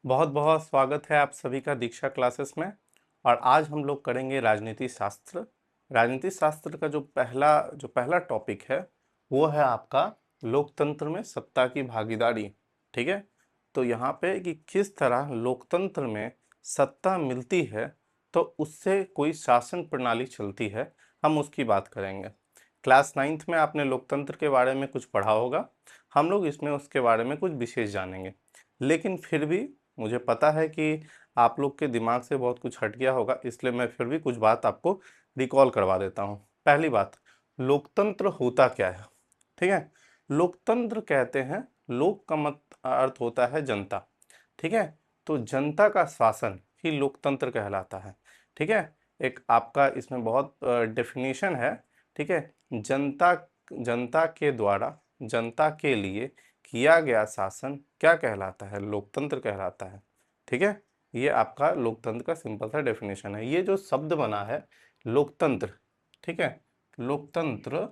बहुत बहुत स्वागत है आप सभी का दीक्षा क्लासेस में। और आज हम लोग करेंगे राजनीति शास्त्र। राजनीति शास्त्र का जो पहला टॉपिक है वो है आपका लोकतंत्र में सत्ता की भागीदारी। ठीक है, तो यहाँ पे कि किस तरह लोकतंत्र में सत्ता मिलती है तो उससे कोई शासन प्रणाली चलती है, हम उसकी बात करेंगे। क्लास 9th में आपने लोकतंत्र के बारे में कुछ पढ़ा होगा, हम लोग इसमें उसके बारे में कुछ विशेष जानेंगे। लेकिन फिर भी मुझे पता है कि आप लोग के दिमाग से बहुत कुछ हट गया होगा, इसलिए मैं फिर भी कुछ बात आपको रिकॉल करवा देता हूँ। पहली बात, लोकतंत्र होता क्या है? ठीक है, लोकतंत्र कहते हैं, लोक का मत अर्थ होता है जनता। ठीक है, तो जनता का शासन ही लोकतंत्र कहलाता है। ठीक है, एक आपका इसमें बहुत डेफिनेशन है। ठीक है, जनता जनता के द्वारा जनता के लिए किया गया शासन क्या कहलाता है? लोकतंत्र कहलाता है। ठीक है, ये आपका लोकतंत्र का सिंपल सा डेफिनेशन है। ये जो शब्द बना है लोकतंत्र, ठीक है, लोकतंत्र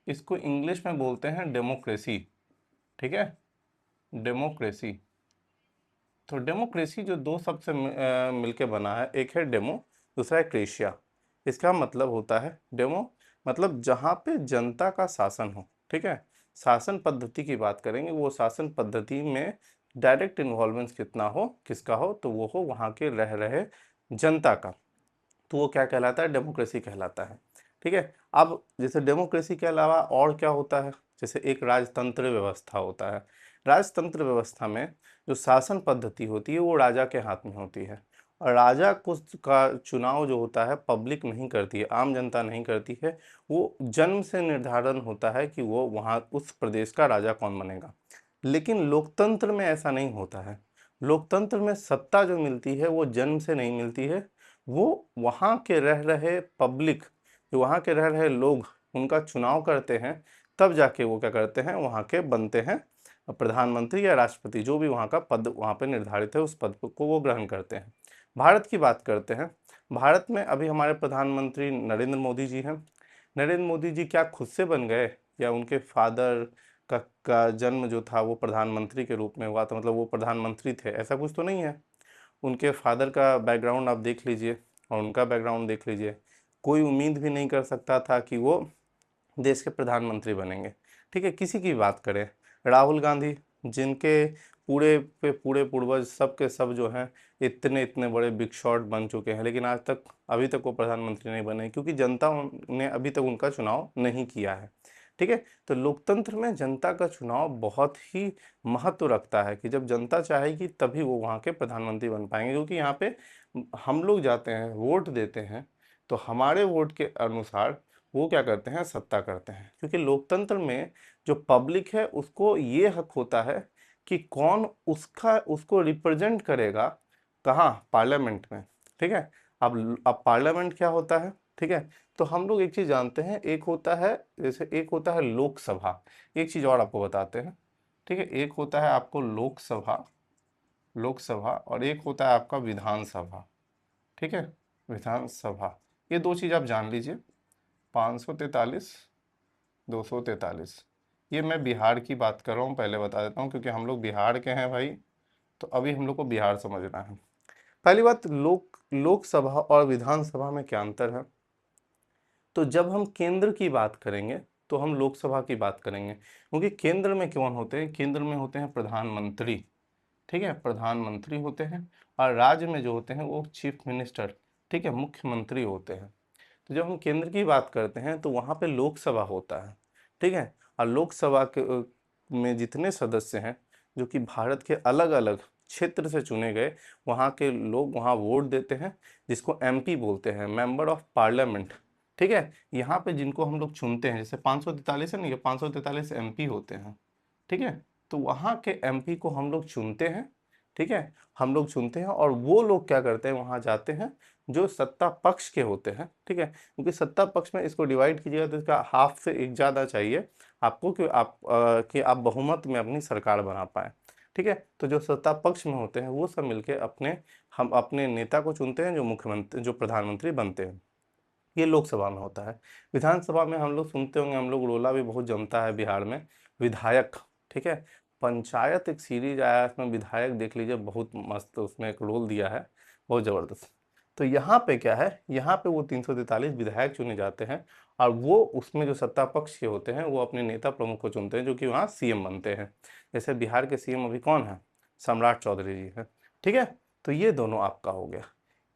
इसको इंग्लिश में बोलते हैं डेमोक्रेसी। ठीक है, डेमोक्रेसी। तो डेमोक्रेसी जो दो शब्द से मिलके बना है, एक है डेमो, दूसरा है क्रेशिया। इसका मतलब होता है डेमो मतलब जहाँ पे जनता का शासन हो। ठीक है, शासन पद्धति की बात करेंगे, वो शासन पद्धति में डायरेक्ट इन्वॉल्वमेंस कितना हो, किसका हो, तो वो हो वहाँ के रह रहे जनता का। तो वो क्या कहलाता है? डेमोक्रेसी कहलाता है। ठीक है, अब जैसे डेमोक्रेसी के अलावा और क्या होता है? जैसे एक राजतंत्र व्यवस्था होता है। राजतंत्र व्यवस्था में जो शासन पद्धति होती है वो राजा के हाथ में होती है, और राजा को का चुनाव जो होता है पब्लिक नहीं करती है, आम जनता नहीं करती है। वो जन्म से निर्धारण होता है कि वो वहाँ उस प्रदेश का राजा कौन बनेगा। लेकिन लोकतंत्र में ऐसा नहीं होता है। लोकतंत्र में सत्ता जो मिलती है वो जन्म से नहीं मिलती है, वो वहाँ के रह रहे पब्लिक, जो वहाँ के रह रहे लोग उनका चुनाव करते हैं, तब जाके वो क्या करते हैं, वहाँ के बनते हैं प्रधानमंत्री या राष्ट्रपति। जो भी वहाँ का पद वहाँ पे निर्धारित है उस पद को वो ग्रहण करते हैं। भारत की बात करते हैं। भारत में अभी हमारे प्रधानमंत्री नरेंद्र मोदी जी हैं। नरेंद्र मोदी जी क्या खुद से बन गए, या उनके फादर का जन्म जो था वो प्रधानमंत्री के रूप में हुआ था, मतलब वो प्रधानमंत्री थे? ऐसा कुछ तो नहीं है। उनके फादर का बैकग्राउंड आप देख लीजिए और उनका बैकग्राउंड देख लीजिए। कोई उम्मीद भी नहीं कर सकता था कि वो देश के प्रधानमंत्री बनेंगे। ठीक है, किसी की बात करें, राहुल गांधी, जिनके पूरे पे पूरे पूर्वज सब के सब जो हैं इतने इतने बड़े बिग शॉट बन चुके हैं, लेकिन आज तक अभी तक वो प्रधानमंत्री नहीं बने, क्योंकि जनता ने अभी तक उनका चुनाव नहीं किया है। ठीक है, तो लोकतंत्र में जनता का चुनाव बहुत ही महत्व रखता है कि जब जनता चाहेगी तभी वो वहाँ के प्रधानमंत्री बन पाएंगे। क्योंकि यहाँ पे हम लोग जाते हैं, वोट देते हैं, तो हमारे वोट के अनुसार वो क्या करते हैं, सत्ता करते हैं। क्योंकि लोकतंत्र में जो पब्लिक है उसको ये हक होता है कि कौन उसको रिप्रेजेंट करेगा, कहाँ? पार्लियामेंट में। ठीक है, अब पार्लियामेंट क्या होता है? ठीक है, तो हम लोग एक चीज जानते हैं, एक होता है, जैसे एक होता है लोकसभा। एक चीज और आपको बताते हैं। ठीक है, एक होता है आपको लोकसभा, लोकसभा, और एक होता है आपका विधानसभा। ठीक है, विधानसभा। ये दो चीज आप जान लीजिए। 543, 243। ये मैं बिहार की बात कर रहा हूँ, पहले बता देता हूँ, क्योंकि हम लोग बिहार के हैं भाई, तो अभी हम लोग को बिहार समझना है। पहली बात, लोकसभा और विधानसभा में क्या अंतर है? तो जब हम केंद्र की बात करेंगे तो हम लोकसभा की बात करेंगे, क्योंकि केंद्र में कौन होते हैं? केंद्र में होते हैं प्रधानमंत्री। ठीक है, प्रधानमंत्री होते हैं। और राज्य में जो होते हैं वो चीफ मिनिस्टर, ठीक है, मुख्यमंत्री होते हैं। तो जब हम केंद्र की बात करते हैं तो वहाँ पे लोकसभा होता है। ठीक है, और लोकसभा के में जितने सदस्य हैं जो कि भारत के अलग अलग क्षेत्र से चुने गए, वहाँ के लोग वहाँ वोट देते हैं, जिसको एमपी बोलते हैं, मेंबर ऑफ पार्लियामेंट। ठीक है, यहाँ पे जिनको हम लोग चुनते हैं, जैसे 543 है ना, ये 543 एमपी होते हैं। ठीक है, तो वहाँ के एमपी को हम लोग चुनते हैं। ठीक है, हम लोग चुनते हैं, और वो लोग क्या करते हैं, वहाँ जाते हैं जो सत्ता पक्ष के होते हैं। ठीक है, क्योंकि सत्ता पक्ष में इसको डिवाइड कीजिएगा तो इसका हाफ से एक ज़्यादा चाहिए आपको, कि आप बहुमत में अपनी सरकार बना पाए। ठीक है, तो जो सत्ता पक्ष में होते हैं वो सब मिलके हम अपने नेता को चुनते हैं, जो मुख्यमंत्री, जो प्रधानमंत्री बनते हैं। ये लोकसभा में होता है। विधानसभा में हम लोग सुनते होंगे, हम लोग रोला भी बहुत जमता है बिहार में, विधायक। ठीक है, पंचायत एक सीरीज आया, इसमें विधायक देख लीजिए, बहुत मस्त उसमें एक रोल दिया है, बहुत ज़बरदस्त। तो यहाँ पे क्या है, यहाँ पे वो 343 विधायक चुने जाते हैं और वो उसमें जो सत्ता पक्ष के होते हैं वो अपने नेता प्रमुख को चुनते हैं, जो कि वहाँ सीएम बनते हैं। जैसे बिहार के सीएम अभी कौन है, सम्राट चौधरी जी हैं। ठीक है, तो ये दोनों आपका हो गया।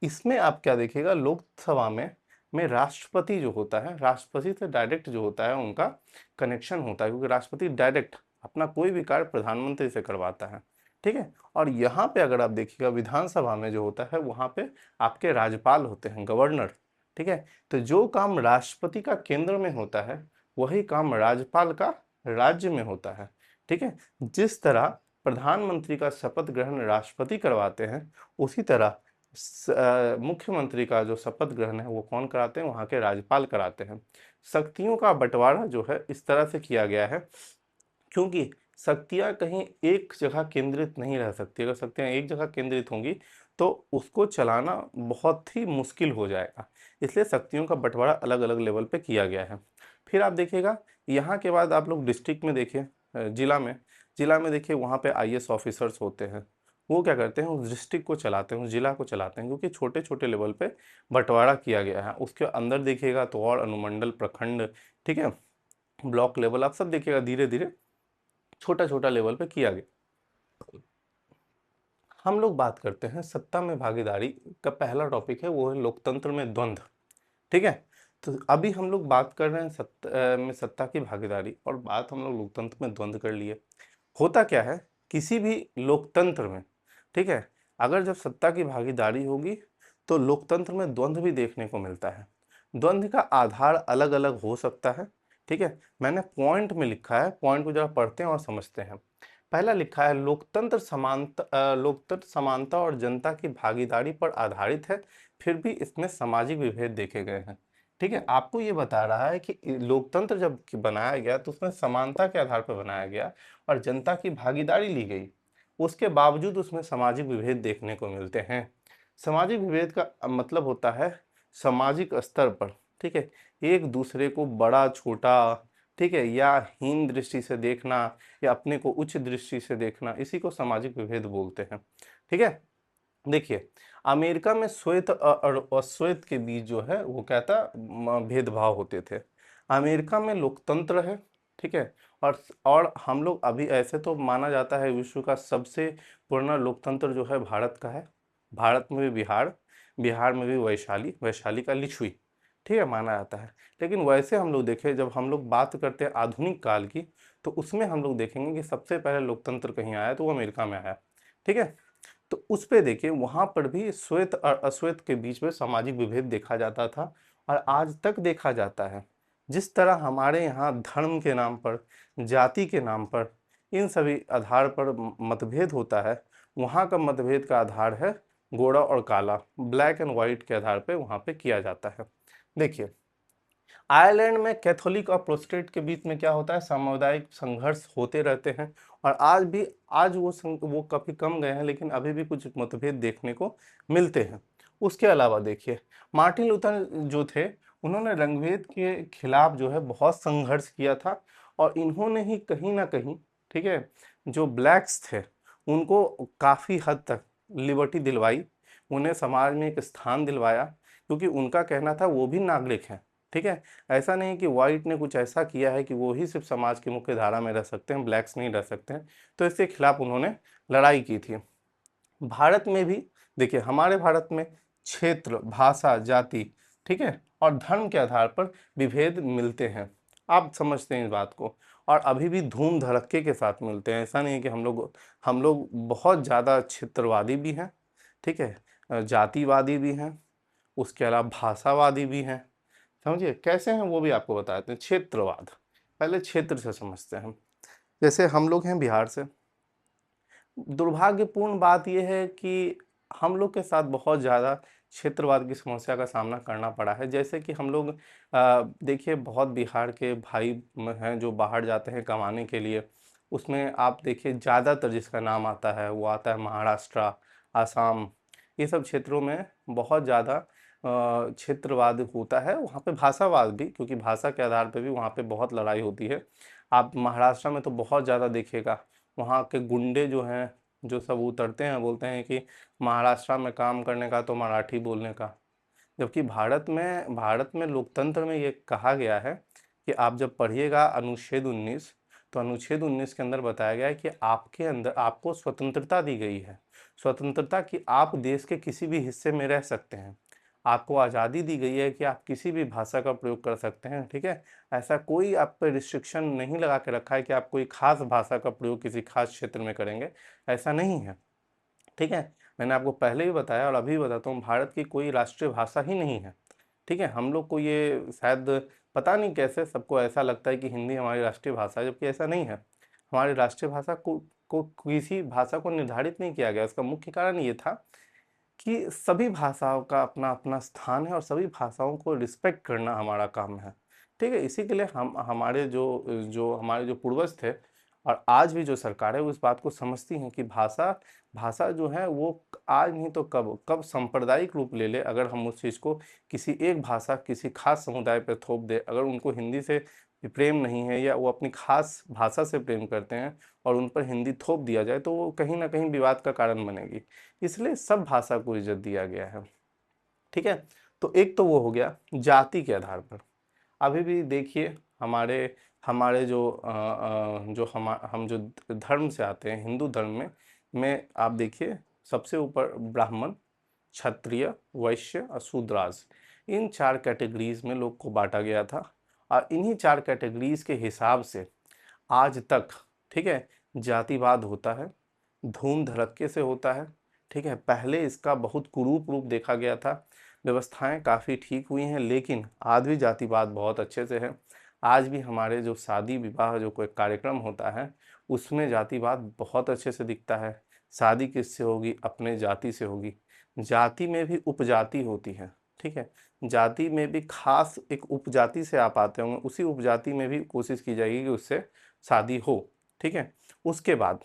इसमें आप क्या देखिएगा, लोकसभा में राष्ट्रपति जो होता है, राष्ट्रपति से डायरेक्ट जो होता है उनका कनेक्शन होता है, क्योंकि राष्ट्रपति डायरेक्ट अपना कोई भी कार्य प्रधानमंत्री से करवाता है। ठीक है, और यहाँ पे अगर आप देखिएगा विधानसभा में जो होता है वहाँ पे आपके राज्यपाल होते हैं, गवर्नर। ठीक है, तो जो काम राष्ट्रपति का केंद्र में होता है वही काम राज्यपाल का राज्य में होता है। ठीक है, जिस तरह प्रधानमंत्री का शपथ ग्रहण राष्ट्रपति करवाते हैं, उसी तरह मुख्यमंत्री का जो शपथ ग्रहण है वो कौन कराते हैं, वहाँ के राज्यपाल कराते हैं। शक्तियों का बंटवारा जो है इस तरह से किया गया है, क्योंकि शक्तियाँ कहीं एक जगह केंद्रित नहीं रह सकती। अगर शक्तियाँ एक जगह केंद्रित होंगी तो उसको चलाना बहुत ही मुश्किल हो जाएगा, इसलिए शक्तियों का बंटवारा अलग अलग लेवल पे किया गया है। फिर आप देखिएगा यहाँ के बाद आप लोग डिस्ट्रिक्ट में देखिए, जिला में देखिए वहाँ पे आईएएस ऑफिसर्स होते हैं। वो क्या करते हैं, उस डिस्ट्रिक्ट को चलाते हैं, उस जिला को चलाते हैं, क्योंकि छोटे छोटे लेवल पे बंटवारा किया गया है। उसके अंदर देखिएगा तो और अनुमंडल, प्रखंड, ठीक है, ब्लॉक लेवल, आप सब देखिएगा धीरे धीरे छोटा छोटा लेवल पे किया गया। हम लोग बात करते हैं सत्ता में भागीदारी का, पहला टॉपिक है वो है लोकतंत्र में द्वंद्व। ठीक है, तो अभी हम लोग बात कर रहे हैं सत्ता की भागीदारी, और बात हम लोग लोकतंत्र में द्वंद्व कर लिए। होता क्या है किसी भी लोकतंत्र में, ठीक है, अगर जब सत्ता की भागीदारी होगी तो लोकतंत्र में द्वंद्व भी देखने को मिलता है। द्वंद्व का आधार अलग अलग हो सकता है। ठीक है, मैंने पॉइंट में लिखा है, पॉइंट को जरा पढ़ते हैं और समझते हैं। पहला लिखा है लोकतंत्र समानता और जनता की भागीदारी पर आधारित है, फिर भी इसमें सामाजिक विभेद देखे गए हैं। ठीक है, आपको ये बता रहा है कि लोकतंत्र जब बनाया गया तो उसमें समानता के आधार पर बनाया गया और जनता की भागीदारी ली गई, उसके बावजूद उसमें सामाजिक विभेद देखने को मिलते हैं। सामाजिक विभेद का मतलब होता है सामाजिक स्तर पर, ठीक है, एक दूसरे को बड़ा छोटा, ठीक है, या हीन दृष्टि से देखना या अपने को उच्च दृष्टि से देखना, इसी को सामाजिक विभेद बोलते हैं। ठीक है, देखिए अमेरिका में श्वेत और अश्वेत के बीच जो है वो क्या था, भेदभाव होते थे। अमेरिका में लोकतंत्र है, ठीक है, और हम लोग अभी, ऐसे तो माना जाता है विश्व का सबसे पुराना लोकतंत्र जो है भारत का है। भारत में भी बिहार में भी वैशाली, वैशाली का लिच्छवी, ठीक है, माना जाता है। लेकिन वैसे हम लोग देखें, जब हम लोग बात करते हैं आधुनिक काल की, तो उसमें हम लोग देखेंगे कि सबसे पहले लोकतंत्र कहीं आया तो वो अमेरिका में आया। ठीक है, तो उस पे देखिए वहाँ पर भी श्वेत और अश्वेत के बीच में सामाजिक विभेद देखा जाता था और आज तक देखा जाता है। जिस तरह हमारे यहाँ धर्म के नाम पर, जाति के नाम पर, इन सभी आधार पर मतभेद होता है, वहाँ का मतभेद का आधार है गोरा और काला, ब्लैक एंड व्हाइट के आधार पे वहाँ पे किया जाता है। देखिए आयरलैंड में कैथोलिक और प्रोटेस्टेंट के बीच में क्या होता है, सामुदायिक संघर्ष होते रहते हैं, और आज वो काफ़ी कम गए हैं, लेकिन अभी भी कुछ मतभेद देखने को मिलते हैं। उसके अलावा देखिए मार्टिन लूथर जो थे, उन्होंने रंगभेद के खिलाफ जो है बहुत संघर्ष किया था, और इन्होंने ही कहीं ना कहीं, ठीक है, जो ब्लैक्स थे उनको काफ़ी हद तक लिबर्टी दिलवाई, उन्हें समाज में एक स्थान दिलवाया, क्योंकि उनका कहना था वो भी नागरिक हैं। ठीक है, ऐसा नहीं कि वाइट ने कुछ ऐसा किया है कि वो ही सिर्फ समाज की मुख्य धारा में रह सकते हैं, ब्लैक्स नहीं रह सकते हैं, तो इसके खिलाफ उन्होंने लड़ाई की थी। भारत में भी देखिए, हमारे भारत में क्षेत्र, भाषा, जाति, ठीक है, और धर्म के आधार पर विभेद मिलते हैं, आप समझते हैं इस बात को, और अभी भी धूम धड़क्के के साथ मिलते हैं। ऐसा नहीं है कि हम लोग बहुत ज़्यादा क्षेत्रवादी भी हैं, ठीक है, जातिवादी भी हैं, उसके अलावा भाषावादी भी हैं। समझिए कैसे हैं वो भी आपको बताते हैं। क्षेत्रवाद, पहले क्षेत्र से समझते हैं। जैसे हम लोग हैं बिहार से, दुर्भाग्यपूर्ण बात यह है कि हम लोग के साथ बहुत ज़्यादा क्षेत्रवाद की समस्या का सामना करना पड़ा है। जैसे कि हम लोग देखिए बहुत बिहार के भाई हैं जो बाहर जाते हैं कमाने के लिए, उसमें आप देखिए ज़्यादातर जिसका नाम आता है वो आता है महाराष्ट्र, आसाम, ये सब क्षेत्रों में बहुत ज़्यादा क्षेत्रवाद होता है। वहाँ पे भाषावाद भी, क्योंकि भाषा के आधार पे भी वहाँ पे बहुत लड़ाई होती है। आप महाराष्ट्र में तो बहुत ज़्यादा देखिएगा, वहाँ के गुंडे जो हैं, जो सब उतरते हैं, बोलते हैं कि महाराष्ट्र में काम करने का तो मराठी बोलने का। जबकि भारत में लोकतंत्र में ये कहा गया है कि आप जब पढ़िएगा अनुच्छेद 19, तो अनुच्छेद 19 के अंदर बताया गया है कि आपके अंदर आपको स्वतंत्रता दी गई है। स्वतंत्रता कि आप देश के किसी भी हिस्से में रह सकते हैं। आपको आज़ादी दी गई है कि आप किसी भी भाषा का प्रयोग कर सकते हैं, ठीक है। ऐसा कोई आप पे रिस्ट्रिक्शन नहीं लगा के रखा है कि आप कोई खास भाषा का प्रयोग किसी खास क्षेत्र में करेंगे, ऐसा नहीं है, ठीक है। मैंने आपको पहले भी बताया और अभी भी बताता हूँ, भारत की कोई राष्ट्रीय भाषा ही नहीं है, ठीक है। हम लोग को ये शायद पता नहीं कैसे सबको ऐसा लगता है कि हिंदी हमारी राष्ट्रीय भाषा है, जबकि ऐसा नहीं है। हमारी राष्ट्रीय भाषा को किसी भाषा को निर्धारित नहीं किया गया। इसका मुख्य कारण ये था कि सभी भाषाओं का अपना अपना स्थान है और सभी भाषाओं को रिस्पेक्ट करना हमारा काम है, ठीक है। इसी के लिए हम हमारे जो जो हमारे जो पूर्वज थे और आज भी जो सरकार है वो इस बात को समझती हैं कि भाषा भाषा जो है वो आज नहीं तो कब कब सांप्रदायिक रूप ले ले। अगर हम उस चीज़ को किसी एक भाषा किसी खास समुदाय पर थोप दे, अगर उनको हिंदी से प्रेम नहीं है या वो अपनी खास भाषा से प्रेम करते हैं और उन पर हिंदी थोप दिया जाए, तो वो कहीं ना कहीं विवाद का कारण बनेगी। इसलिए सब भाषा को इज्जत दिया गया है, ठीक है। तो एक तो वो हो गया जाति के आधार पर। अभी भी देखिए हमारे हमारे जो जो हम जो धर्म से आते हैं, हिंदू धर्म में आप देखिए सबसे ऊपर ब्राह्मण, क्षत्रिय, वैश्य और शूद्रास, इन 4 कैटेगरीज में लोग को बांटा गया था। और इन्हीं 4 कैटेगरीज के हिसाब से आज तक, ठीक है, जातिवाद होता है, धूम धड़क्के से होता है, ठीक है। पहले इसका बहुत कुरूप रूप देखा गया था, व्यवस्थाएं काफ़ी ठीक हुई हैं, लेकिन आज भी जातिवाद बहुत अच्छे से है। आज भी हमारे जो शादी विवाह जो कोई कार्यक्रम होता है उसमें जातिवाद बहुत अच्छे से दिखता है। शादी किससे होगी? अपने जाति से होगी। जाति में भी उपजाति होती है, ठीक है। जाति में भी खास एक उपजाति से आप आते होंगे, उसी उपजाति में भी कोशिश की जाएगी कि उससे शादी हो, ठीक है। उसके बाद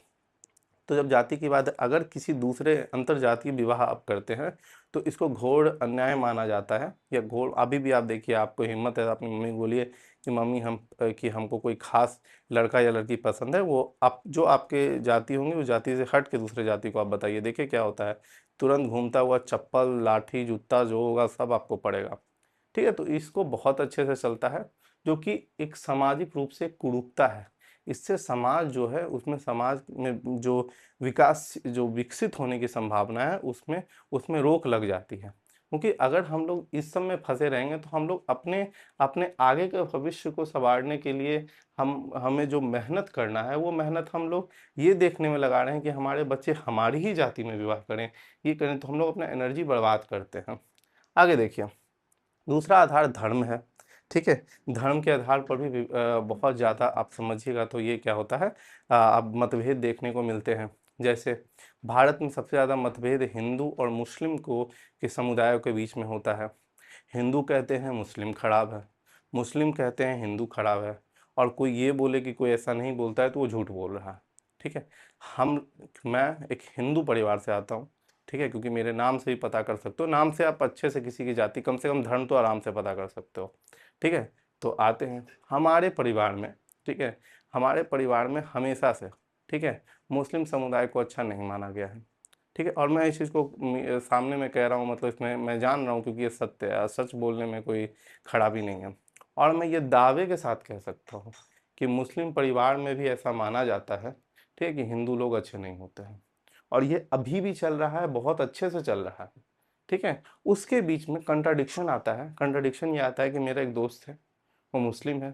तो जब जाति की बात है, अगर किसी दूसरे अंतर जातीय विवाह आप करते हैं तो इसको घोर अन्याय माना जाता है। या घोर, अभी भी आप देखिए, आपको हिम्मत है अपनी मम्मी को बोलिए कि मम्मी कि हमको कोई खास लड़का या लड़की पसंद है, वो आप जो आपके जाति होंगे उस जाति से हट के दूसरे जाति को आप बताइए, देखिए क्या होता है। तुरंत घूमता हुआ चप्पल लाठी जूता जो होगा सब आपको पड़ेगा, ठीक है। तो इसको बहुत अच्छे से चलता है, जो कि एक सामाजिक रूप से कुरूपता है। इससे समाज जो है उसमें समाज में जो विकास जो विकसित होने की संभावना है उसमें उसमें रोक लग जाती है। क्योंकि अगर हम लोग इस सब में फंसे रहेंगे तो हम लोग अपने अपने आगे के भविष्य को संवारने के लिए हमें जो मेहनत करना है वो मेहनत हम लोग ये देखने में लगा रहे हैं कि हमारे बच्चे हमारी ही जाति में विवाह करें, ये करें, तो हम लोग अपना एनर्जी बर्बाद करते हैं। आगे देखिए, दूसरा आधार धर्म है, ठीक है। धर्म के आधार पर भी बहुत ज़्यादा आप समझिएगा तो ये क्या होता है, अब मतभेद देखने को मिलते हैं। जैसे भारत में सबसे ज़्यादा मतभेद हिंदू और मुस्लिम को के समुदायों के बीच में होता है। हिंदू कहते हैं मुस्लिम खराब है, मुस्लिम कहते हैं हिंदू खराब है, और कोई ये बोले कि कोई ऐसा नहीं बोलता है तो वो झूठ बोल रहा है, ठीक है। हम मैं एक हिंदू परिवार से आता हूँ, ठीक है, क्योंकि मेरे नाम से ही पता कर सकते हो, नाम से आप अच्छे से किसी की जाति, कम से कम धर्म तो आराम से पता कर सकते हो, ठीक है। तो आते हैं हमारे परिवार में, ठीक है, हमारे परिवार में हमेशा से, ठीक है, मुस्लिम समुदाय को अच्छा नहीं माना गया है, ठीक है। और मैं इस चीज़ को सामने में कह रहा हूँ, मतलब इसमें मैं जान रहा हूँ क्योंकि ये सत्य है, सच बोलने में कोई खराबी नहीं है। और मैं ये दावे के साथ कह सकता हूँ कि मुस्लिम परिवार में भी ऐसा माना जाता है, ठीक है, कि हिंदू लोग अच्छे नहीं होते हैं। और ये अभी भी चल रहा है, बहुत अच्छे से चल रहा है, ठीक है। उसके बीच में कंट्राडिक्शन आता है। कंट्राडिक्शन ये आता है कि मेरा एक दोस्त है, वो मुस्लिम है,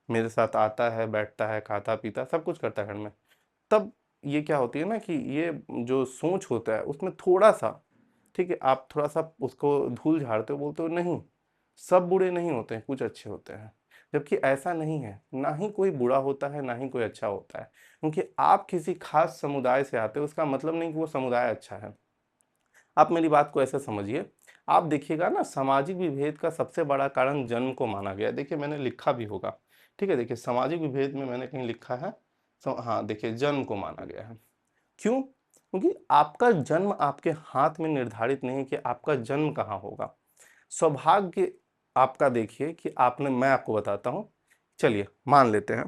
मेरे साथ आता है, बैठता है, खाता पीता सब कुछ करता है घर में। तब ये क्या होती है ना कि ये जो सोच होता है उसमें थोड़ा सा, ठीक है, आप थोड़ा सा उसको धूल झाड़ते हो, बोलते हो नहीं, सब बुरे नहीं होते हैं, कुछ अच्छे होते हैं। जबकि ऐसा नहीं है, ना ही कोई बुरा होता है ना ही कोई अच्छा होता है। क्योंकि आप किसी खास समुदाय से आते हो उसका मतलब नहीं कि वो समुदाय अच्छा है। आप मेरी बात को ऐसे समझिए, आप देखिएगा ना, सामाजिक विभेद का सबसे बड़ा कारण जन्म को माना गया है। देखिए मैंने लिखा भी होगा, ठीक है, देखिए सामाजिक विभेद में मैंने कहीं लिखा है, हाँ देखिए, जन्म को माना गया है। क्यों? क्योंकि आपका जन्म आपके हाथ में निर्धारित नहीं है कि आपका जन्म कहाँ होगा। सौभाग्य आपका देखिए कि आपने, मैं आपको बताता हूँ, चलिए मान लेते हैं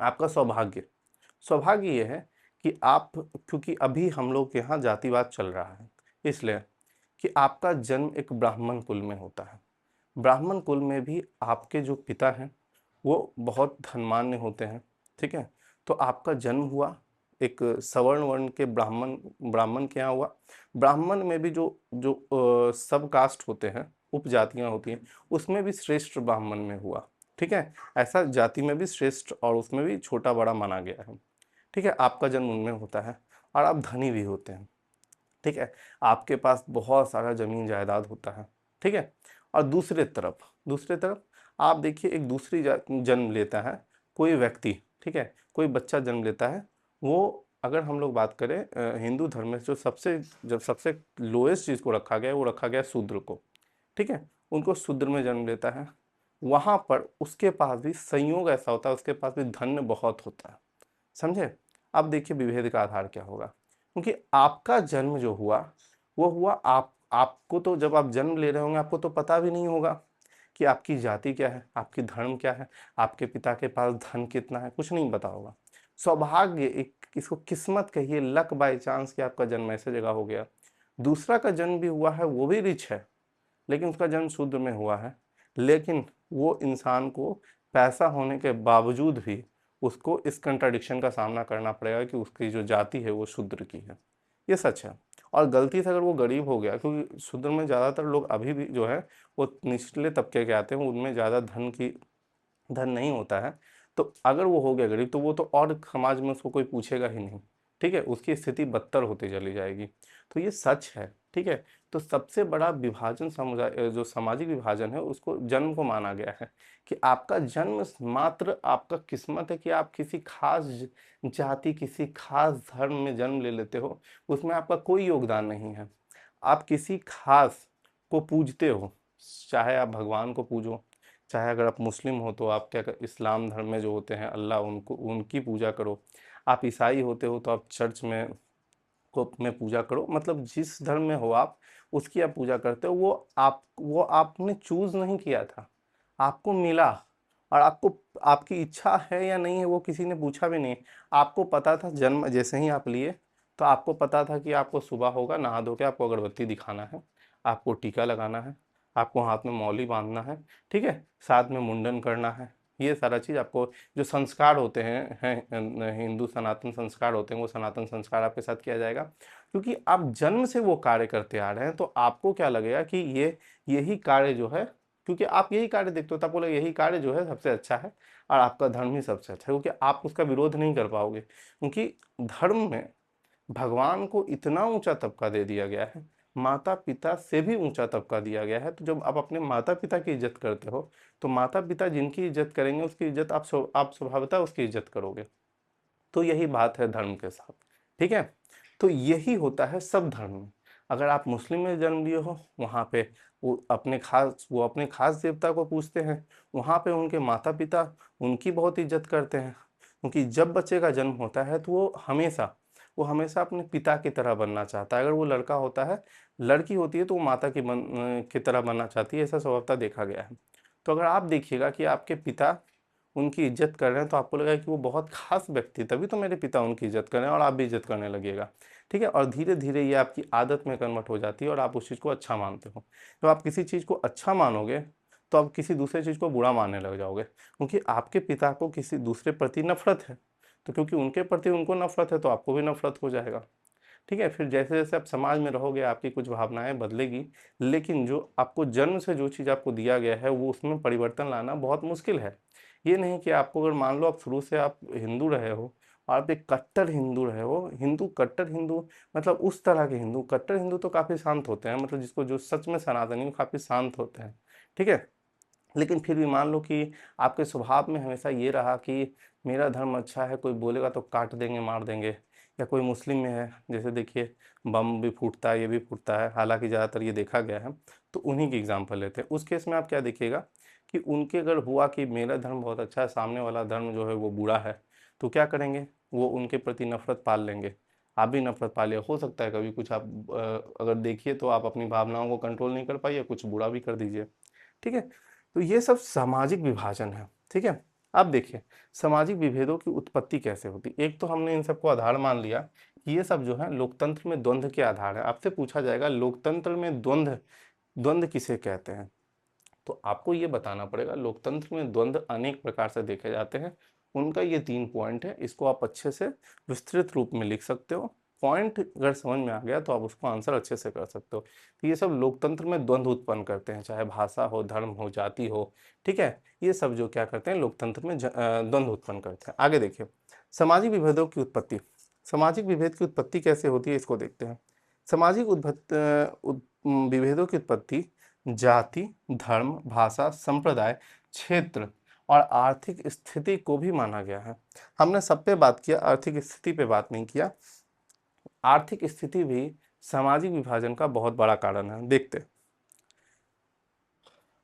आपका सौभाग्य, सौभाग्य ये है कि आप, क्योंकि अभी हम लोग के यहाँ जातिवाद चल रहा है, इसलिए कि आपका जन्म एक ब्राह्मण कुल में होता है। ब्राह्मण कुल में भी आपके जो पिता हैं वो बहुत धनवान होते हैं, ठीक है। तो आपका जन्म हुआ एक सवर्ण वर्ण के ब्राह्मण ब्राह्मण के यहाँ हुआ। ब्राह्मण में भी जो जो सब कास्ट होते हैं, उपजातियां होती हैं, उसमें भी श्रेष्ठ ब्राह्मण में हुआ, ठीक है। ऐसा जाति में भी श्रेष्ठ और उसमें भी छोटा बड़ा माना गया है, ठीक है। आपका जन्म उनमें होता है और आप धनी भी होते हैं, ठीक है। आपके पास बहुत सारा जमीन जायदाद होता है, ठीक है। और दूसरे तरफ आप देखिए, एक दूसरी जन्म लेता है कोई व्यक्ति, ठीक है, कोई बच्चा जन्म लेता है। वो, अगर हम लोग बात करें हिंदू धर्म में जो सबसे लोएस्ट चीज़ को रखा गया है, वो रखा गया है शूद्र को, ठीक है। उनको शूद्र में जन्म लेता है, वहां पर उसके पास भी संयोग ऐसा होता है, उसके पास भी धन बहुत होता है, समझे। अब देखिए विभेद का आधार क्या होगा, क्योंकि आपका जन्म जो हुआ वो हुआ, आपको तो जब आप जन्म ले रहे होंगे आपको तो पता भी नहीं होगा कि आपकी जाति क्या है, आपकी धर्म क्या है, आपके पिता के पास धन कितना है, कुछ नहीं पता होगा। सौभाग्य, एक इसको किस्मत कहिए, लक बाय चांस कि आपका जन्म ऐसे जगह हो गया। दूसरा का जन्म भी हुआ है, वो भी रिच है, लेकिन उसका जन्म शूद्र में हुआ है, लेकिन वो इंसान को पैसा होने के बावजूद भी उसको इस कंट्राडिक्शन का सामना करना पड़ेगा कि उसकी जो जाति है वो शूद्र की है। ये सच है। और गलती से अगर वो गरीब हो गया, क्योंकि शूद्र में ज़्यादातर लोग अभी भी जो है वो निचले तबके के आते हैं, उनमें ज़्यादा धन नहीं होता है। तो अगर वो हो गया गरीब तो वो तो और समाज में उसको कोई पूछेगा ही नहीं, ठीक है, उसकी स्थिति बदतर होती चली जाएगी। तो ये सच है, ठीक है। तो सबसे बड़ा विभाजन समुदाय, जो सामाजिक विभाजन है, उसको जन्म को माना गया है कि आपका जन्म मात्र आपका किस्मत है कि आप किसी खास जाति, किसी खास धर्म में जन्म ले लेते हो, उसमें आपका कोई योगदान नहीं है। आप किसी खास को पूजते हो, चाहे आप भगवान को पूजो, चाहे अगर आप मुस्लिम हो तो आप क्या इस्लाम धर्म में जो होते हैं अल्लाह, उनको उनकी पूजा करो। आप ईसाई होते हो तो आप चर्च में पूजा करो, मतलब जिस धर्म में हो आप उसकी आप पूजा करते हो। वो आपने चूज नहीं किया था, आपको मिला। और आपको, आपकी इच्छा है या नहीं है वो किसी ने पूछा भी नहीं। आपको पता था, जन्म जैसे ही आप लिए तो आपको पता था कि आपको सुबह होगा, नहा धो के आपको अगरबत्ती दिखाना है, आपको टीका लगाना है, आपको हाथ में मौली बांधना है, ठीक है, साथ में मुंडन करना है। ये सारा चीज़ आपको, जो संस्कार होते हैं हिंदू सनातन संस्कार होते हैं, वो सनातन संस्कार आपके साथ किया जाएगा। क्योंकि आप जन्म से वो कार्य करते आ रहे हैं, तो आपको क्या लगेगा कि ये यही कार्य जो है, क्योंकि आप यही कार्य देखते हो तो आपको लगेगा यही कार्य जो है सबसे अच्छा है और आपका धर्म ही सबसे अच्छा है, क्योंकि आप उसका विरोध नहीं कर पाओगे। क्योंकि धर्म में भगवान को इतना ऊंचा तबका दे दिया गया है, माता पिता से भी ऊंचा तबका दिया गया है। तो जब आप अपने माता पिता की इज्जत करते हो तो माता पिता जिनकी इज्जत करेंगे उसकी इज्जत आप स्वभावतः उसकी इज्जत करोगे। तो यही बात है धर्म के साथ, ठीक है। तो यही होता है सब धर्म में। अगर आप मुस्लिम में जन्म लिए हो, वहाँ पे वो अपने खास देवता को पूजते हैं, वहाँ पे उनके माता पिता उनकी बहुत इज्जत करते हैं। क्योंकि जब बच्चे का जन्म होता है तो वो हमेशा अपने पिता की तरह बनना चाहता है। अगर वो लड़का होता है, लड़की होती है तो वो माता की तरह बनना चाहती है, ऐसा स्वभावतः देखा गया है। तो अगर आप देखिएगा कि आपके पिता उनकी इज्जत कर रहे हैं तो आपको लगेगा कि वो बहुत खास व्यक्ति, तभी तो मेरे पिता उनकी इज्जत कर रहे हैं, और आप भी इज्जत करने लगेगा, ठीक है। और धीरे धीरे ये आपकी आदत में कन्वर्ट हो जाती है और आप उस चीज़ को अच्छा मानते हो। जब आप किसी चीज़ को अच्छा मानोगे तो आप किसी दूसरे चीज़ को बुरा मानने लग जाओगे, क्योंकि आपके पिता को किसी दूसरे प्रति नफरत है, तो क्योंकि उनके प्रति उनको नफरत है तो आपको भी नफरत हो जाएगा, ठीक है। फिर जैसे जैसे आप समाज में रहोगे आपकी कुछ भावनाएं बदलेगी, लेकिन जो आपको जन्म से जो चीज़ आपको दिया गया है वो उसमें परिवर्तन लाना बहुत मुश्किल है। ये नहीं कि आपको, अगर मान लो आप शुरू से आप हिंदू रहे हो और आप एक कट्टर हिंदू रहे हो, कट्टर हिंदू, मतलब उस तरह के हिंदू, कट्टर हिंदू तो काफ़ी शांत होते हैं, मतलब जिसको जो सच में सनातनी, काफ़ी शांत होते हैं, ठीक है। लेकिन फिर भी मान लो कि आपके स्वभाव में हमेशा ये रहा कि मेरा धर्म अच्छा है, कोई बोलेगा तो काट देंगे, मार देंगे। या कोई मुस्लिम में है, जैसे देखिए बम भी फूटता है, ये भी फूटता है, हालांकि ज़्यादातर ये देखा गया है। तो उन्हीं की एग्जांपल लेते हैं। उस केस में आप क्या देखिएगा कि उनके अगर हुआ कि मेरा धर्म बहुत अच्छा है, सामने वाला धर्म जो है वो बुरा है, तो क्या करेंगे, वो उनके प्रति नफरत पाल लेंगे। आप भी नफरत पालिए, हो सकता है कभी कुछ आप अगर देखिए तो आप अपनी भावनाओं को कंट्रोल नहीं कर पाइए, कुछ बुरा भी कर दीजिए, ठीक है। तो ये सब सामाजिक विभाजन है, ठीक है। अब देखिए सामाजिक विभेदों की उत्पत्ति कैसे होती है। एक तो हमने इन सबको आधार मान लिया कि ये सब जो है लोकतंत्र में द्वंद्व के आधार है। आपसे पूछा जाएगा लोकतंत्र में द्वंद्व द्वंद्व किसे कहते हैं, तो आपको ये बताना पड़ेगा लोकतंत्र में द्वंद्व अनेक प्रकार से देखे जाते हैं। उनका ये 3 पॉइंट है, इसको आप अच्छे से विस्तृत रूप में लिख सकते हो। पॉइंट अगर समझ में आ गया तो आप उसको आंसर अच्छे से कर सकते हो। तो ये सब लोकतंत्र में द्वंद्व उत्पन्न करते हैं, चाहे भाषा हो, धर्म हो, जाति हो, ठीक है। ये सब जो क्या करते हैं लोकतंत्र में द्वंद्व उत्पन्न करते हैं। आगे देखिए सामाजिक विभेदों की उत्पत्ति। सामाजिक विभेद की उत्पत्ति कैसे होती है इसको देखते हैं। सामाजिक विभेदों की उत्पत्ति जाति, धर्म, भाषा, संप्रदाय, क्षेत्र और आर्थिक स्थिति को भी माना गया है। हमने सब पे बात किया, आर्थिक स्थिति पे बात नहीं किया। आर्थिक स्थिति भी सामाजिक विभाजन का बहुत बड़ा कारण है। देखते हैं,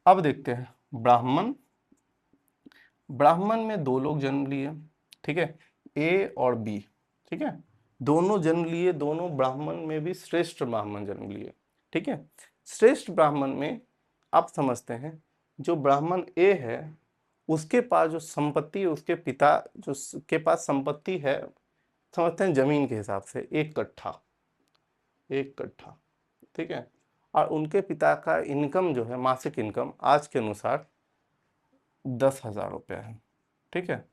अब देखते हैं ब्राह्मण। ब्राह्मण में 2 लोग जन्म लिए, ठीक है, ए और बी, ठीक है, दोनों जन्म लिए, दोनों ब्राह्मण में भी श्रेष्ठ ब्राह्मण जन्म लिए, ठीक है। श्रेष्ठ ब्राह्मण में आप समझते हैं जो ब्राह्मण ए है उसके पास जो संपत्ति है, उसके पिता जो के पास संपत्ति है, समझते हैं जमीन के हिसाब से 1 कट्ठा, 1 कट्ठा, ठीक है। और उनके पिता का इनकम जो है मासिक इनकम आज के अनुसार 10,000 रुपये है, ठीक है,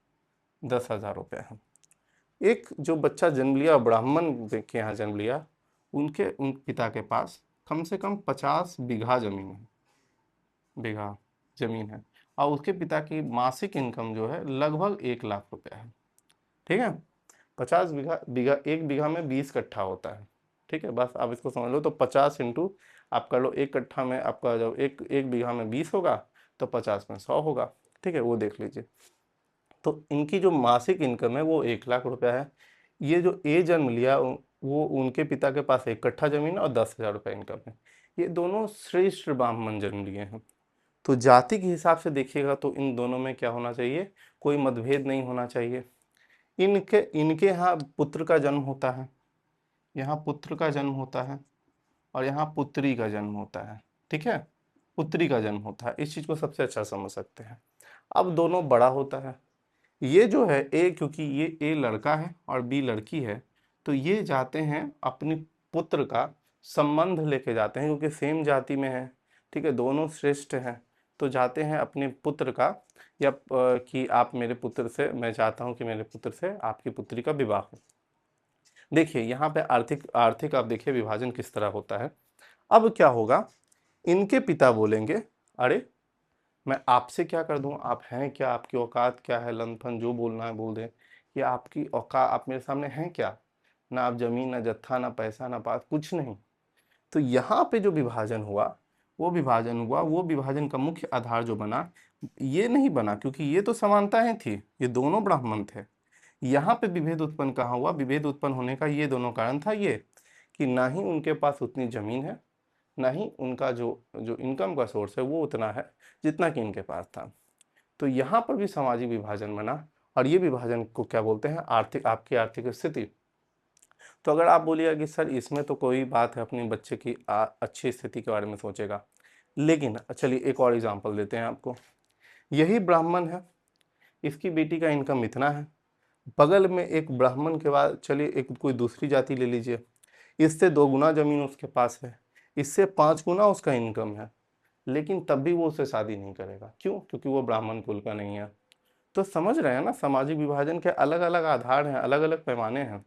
10,000 रुपये है। एक जो बच्चा जन्म लिया ब्राह्मण के यहाँ जन्म लिया, उन पिता के पास कम से कम 50 बीघा जमीन है, बीघा जमीन है, और उसके पिता की मासिक इनकम जो है लगभग 1 लाख रुपए है, ठीक है। 50 बीघा बीघा 1 बीघा में 20 कट्ठा होता है, ठीक है। बस आप इसको समझ लो, तो 50 इंटू आप कर लो, 1 कट्ठा में आपका जब एक बीघा में 20 होगा तो 50 में 100 होगा, ठीक है, वो देख लीजिए। तो इनकी जो मासिक इनकम है वो 1 लाख रुपया है। ये जो ए जन्म लिया वो उनके पिता के पास 1 कट्ठा जमीन और 10,000 रुपये इनकम है। ये दोनों श्रेष्ठ ब्राह्मण जन्म लिए हैं। तो जाति के हिसाब से देखिएगा तो इन दोनों में क्या होना चाहिए, कोई मतभेद नहीं होना चाहिए। इनके इनके यहाँ पुत्र का जन्म होता है, यहाँ पुत्र का जन्म होता है, और यहाँ पुत्री का जन्म होता है, ठीक है, पुत्री का जन्म होता है। इस चीज को सबसे अच्छा समझ सकते हैं। अब दोनों बड़ा होता है, ये जो है ए, क्योंकि ये ए लड़का है और बी लड़की है, तो ये जाते हैं अपनी पुत्र का संबंध लेके जाते हैं, क्योंकि सेम जाति में है, ठीक है, दोनों श्रेष्ठ हैं, तो जाते हैं अपने पुत्र का, या कि आप मेरे पुत्र से, मैं चाहता हूं कि मेरे पुत्र से आपकी पुत्री का विवाह हो। देखिए यहाँ पे आर्थिक आर्थिक आप देखिए विभाजन किस तरह होता है। अब क्या होगा, इनके पिता बोलेंगे अरे मैं आपसे क्या कर दूं, आप हैं क्या, आपकी औकात क्या है, लंथन जो बोलना है बोल दें, कि आपकी औकात, आप मेरे सामने हैं क्या, ना आप जमीन, ना जत्था, ना पैसा, ना पास, कुछ नहीं। तो यहाँ पे जो विभाजन हुआ, वो विभाजन का मुख्य आधार जो बना, ये नहीं बना क्योंकि ये तो समानताएं थी, ये दोनों ब्राह्मण थे। यहाँ पे विभेद उत्पन्न कहाँ हुआ, विभेद उत्पन्न होने का ये दोनों कारण था, ये कि ना ही उनके पास उतनी जमीन है, ना ही उनका जो जो इनकम का सोर्स है वो उतना है जितना कि इनके पास था। तो यहाँ पर भी सामाजिक विभाजन बना, और ये विभाजन को क्या बोलते हैं, आर्थिक, आपकी आर्थिक स्थिति। तो अगर आप बोलिएगा कि सर इसमें तो कोई बात है, अपने बच्चे की अच्छी स्थिति के बारे में सोचेगा, लेकिन चलिए एक और एग्जांपल देते हैं आपको। यही ब्राह्मण है, इसकी बेटी का इनकम इतना है, बगल में एक ब्राह्मण के बाद चलिए एक कोई दूसरी जाति ले लीजिए, इससे 2 गुना जमीन उसके पास है, इससे 5 गुना उसका इनकम है, लेकिन तब भी वो उससे शादी नहीं करेगा। क्यों? क्योंकि वो ब्राह्मण कुल का नहीं है। तो समझ रहे हैं ना, सामाजिक विभाजन के अलग अलग आधार हैं, अलग अलग पैमाने हैं,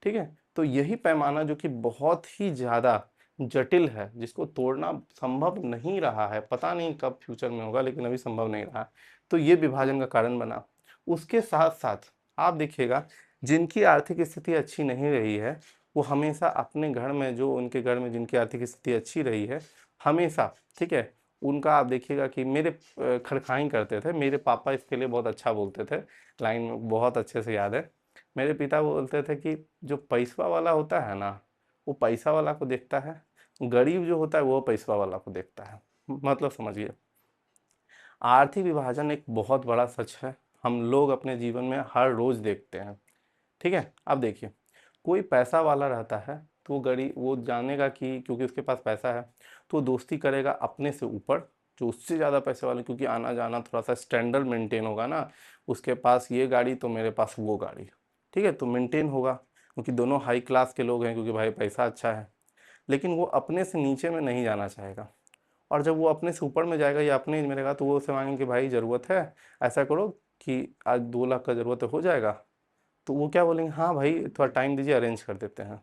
ठीक है। तो यही पैमाना जो कि बहुत ही ज़्यादा जटिल है, जिसको तोड़ना संभव नहीं रहा है, पता नहीं कब फ्यूचर में होगा, लेकिन अभी संभव नहीं रहा, तो ये विभाजन का कारण बना। उसके साथ साथ आप देखिएगा जिनकी आर्थिक स्थिति अच्छी नहीं रही है, वो हमेशा अपने घर में, जो उनके घर में जिनकी आर्थिक स्थिति अच्छी रही है, हमेशा, ठीक है, उनका आप देखिएगा कि मेरे खड़खाई करते थे, मेरे पापा इसके लिए बहुत अच्छा बोलते थे, लाइन बहुत अच्छे से याद है। मेरे पिता बोलते थे कि जो पैसा वाला होता है ना, वो पैसा वाला को देखता है, गरीब जो होता है वो पैसा वाला को देखता है। मतलब समझिए, आर्थिक विभाजन एक बहुत बड़ा सच है, हम लोग अपने जीवन में हर रोज देखते हैं, ठीक है। अब देखिए कोई पैसा वाला रहता है तो वो गरीब, वो जानेगा कि क्योंकि उसके पास पैसा है तो वो दोस्ती करेगा अपने से ऊपर जो उससे ज़्यादा पैसे वाले, क्योंकि आना जाना थोड़ा सा स्टैंडर्ड मेंटेन होगा ना, उसके पास ये गाड़ी तो मेरे पास वो गाड़ी, ठीक है, तो मेंटेन होगा, क्योंकि दोनों हाई क्लास के लोग हैं, क्योंकि भाई पैसा अच्छा है। लेकिन वो अपने से नीचे में नहीं जाना चाहेगा, और जब वो अपने से ऊपर में जाएगा या अपने एज में रहेगा तो वो उससे मांगेंगे कि भाई ज़रूरत है, ऐसा करो कि आज 2 लाख का ज़रूरत है, हो जाएगा। तो वो क्या बोलेंगे, हाँ भाई थोड़ा टाइम दीजिए, अरेंज कर देते हैं।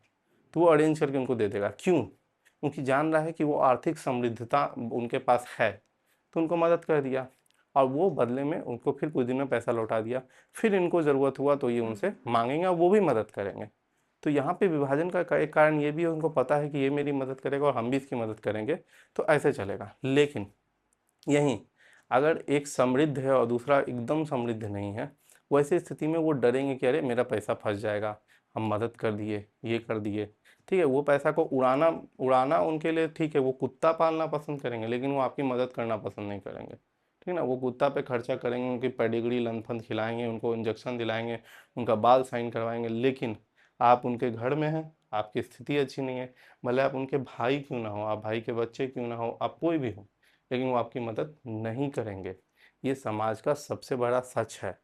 तो वो अरेंज करके उनको दे देगा, क्यों? क्योंकि जान रहा है कि वो आर्थिक समृद्धता उनके पास है, तो उनको मदद कर दिया, और वो बदले में उनको फिर कुछ दिन में पैसा लौटा दिया। फिर इनको ज़रूरत हुआ तो ये उनसे मांगेंगे और वो भी मदद करेंगे। तो यहाँ पे विभाजन का एक कारण ये भी है, उनको पता है कि ये मेरी मदद करेगा और हम भी इसकी मदद करेंगे, तो ऐसे चलेगा। लेकिन यहीं अगर एक समृद्ध है और दूसरा एकदम समृद्ध नहीं है, वैसे स्थिति में वो डरेंगे कि अरे मेरा पैसा फंस जाएगा, हम मदद कर दिए, ये कर दिए, ठीक है, वो पैसा को उड़ाना उड़ाना उनके लिए ठीक है, वो कुत्ता पालना पसंद करेंगे, लेकिन वो आपकी मदद करना पसंद नहीं करेंगे, ठीक ना। वो कुत्ता पे खर्चा करेंगे, उनकी पेडिग्री लंथपन खिलाएंगे, उनको इंजेक्शन दिलाएंगे, उनका बाल साइन करवाएंगे, लेकिन आप उनके घर में हैं, आपकी स्थिति अच्छी नहीं है, भले आप उनके भाई क्यों ना हो, आप भाई के बच्चे क्यों ना हो, आप कोई भी हो, लेकिन वो आपकी मदद नहीं करेंगे। ये समाज का सबसे बड़ा सच है,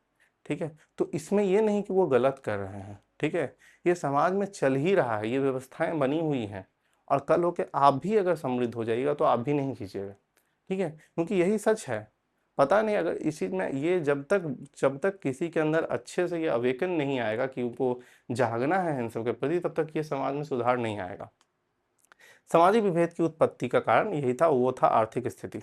ठीक है। तो इसमें ये नहीं कि वो गलत कर रहे हैं, ठीक है, ये समाज में चल ही रहा है, ये व्यवस्थाएं बनी हुई हैं, और कल होके आप भी अगर समृद्ध हो जाइएगा तो आप भी नहीं खींचेगा, ठीक है, क्योंकि यही सच है। पता नहीं, अगर इस चीज़ में ये जब तक किसी के अंदर अच्छे से ये अवेकन नहीं आएगा कि उनको जागना है इन सब के प्रति, तब तक ये समाज में सुधार नहीं आएगा। सामाजिक विभेद की उत्पत्ति का कारण यही था, वो था आर्थिक स्थिति।